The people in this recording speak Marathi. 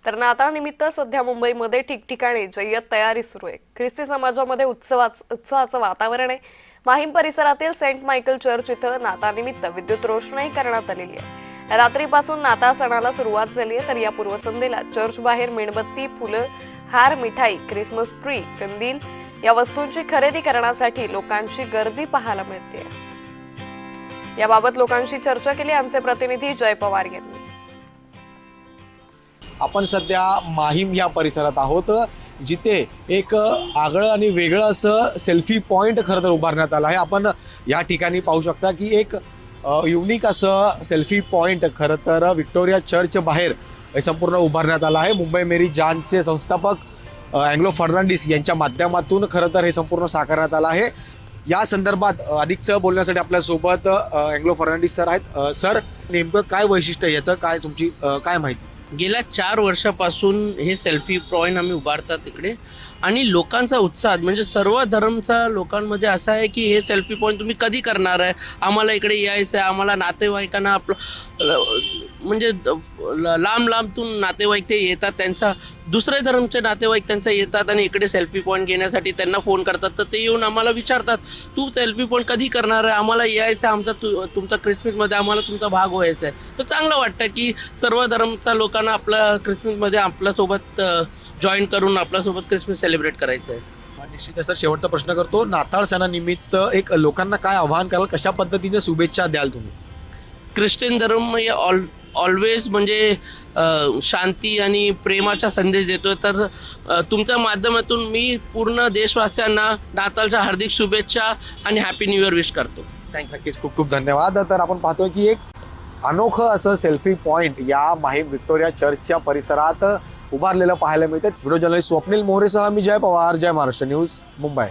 तर नाताळनिमित्त सध्या मुंबईमध्ये ठिकठिकाणी जय्यत तयारी सुरू आहे। ख्रिस्ती समाजामध्ये उत्सवाचं वातावरण आहे। माहीम परिसरातील सेंट मायकल चर्च इथं नाताळनिमित्त विद्युत रोषणाई करण्यात आलेली आहे। रात्रीपासून नाताळ सणाला सुरुवात झाली आहे, तर या पूर्वसंध्येला चर्च बाहेर मेणबत्ती, फुलं, हार, मिठाई, ख्रिसमस ट्री, कंदील या वस्तूंची खरेदी करण्यासाठी लोकांची गर्दी पाहायला मिळते। याबाबत लोकांशी चर्चा केली आमचे प्रतिनिधी जय पवार यांनी। आपण सध्या माहीम या परिसरात आहोत, जिथे एक आगळं आणि वेगळं असं सेल्फी पॉइंट खरं तर उभारण्यात आलं आहे। आपण या ठिकाणी पाहू शकता की एक युनिक असं सेल्फी पॉइंट खरं तर विक्टोरिया चर्च बाहेर संपूर्ण उभारण्यात आलं आहे। मुंबई मेरी जानचे संस्थापक एंग्लो फर्नांडिस यांच्या माध्यमातून खरं तर हे संपूर्ण साकारण्यात आलं आहे। या संदर्भात अधिकचं बोलण्यासाठी आपल्यासोबत एंग्लो फर्नांडिस सर आहेत। सर, नेमकं काय वैशिष्ट्य याचं, काय तुमची काय माहिती? गेल्या 4 वर्षापासून हे सेल्फी पॉईंट आम्ही उभारतात तिकडे, आणि लोकांचा उत्साह म्हणजे सर्व धर्मचा लोकांमध्ये असा आहे की हे सेल्फी पॉईंट तुम्ही कधी करणार आहे, आम्हाला इकडे यायचं आहे। आम्हाला नातेवाईकांना आपलं म्हणजे लांब लांबतून नातेवाईक ते येतात, त्यांचा दुसरे धर्मचे नातेवाईक त्यांचा येतात आणि इकडे सेल्फी पॉईंट घेण्यासाठी त्यांना फोन करतात। तर ते येऊन आम्हाला विचारतात, तू सेल्फी पॉईंट कधी करणार आहे, आम्हाला यायचं आहे, तुमचा क्रिसमसमध्ये आम्हाला तुमचा भाग व्हायचा आहे। तर चांगलं वाटतं की सर्व धर्मच्या लोकांना आपल्या क्रिसमसमध्ये आपल्यासोबत जॉईन करून आपल्यासोबत क्रिसमस सेलिब्रेट करायचं आहे। निश्चित सर, शेवटचा प्रश्न करतो, नाताळ सणानिमित्त एक लोकांना काय आवाहन कराल, कशा पद्धतीने शुभेच्छा द्याल तुम्ही? ख्रिश्चन धर्म हे ऑलवेज म्हणजे शांती आणि प्रेमाचा संदेश देतोय। तर तुमच्या माध्यमातून मी पूर्ण देशवासियांना नाताळच्या हार्दिक शुभेच्छा आणि हॅपी न्यू इयर विश करतो। थँक्यू। नक्कीच खूप खूप धन्यवाद। तर आपण पाहतोय की एक अनोखं असं सेल्फी पॉइंट या माहीम विक्टोरिया चर्चच्या परिसरात उभारलेलं पाहायला मिळतं। व्हिडिओ जर्नलिस्ट स्वप्नील मोरेसह मी जय पवार, जय महाराष्ट्र न्यूज, मुंबई।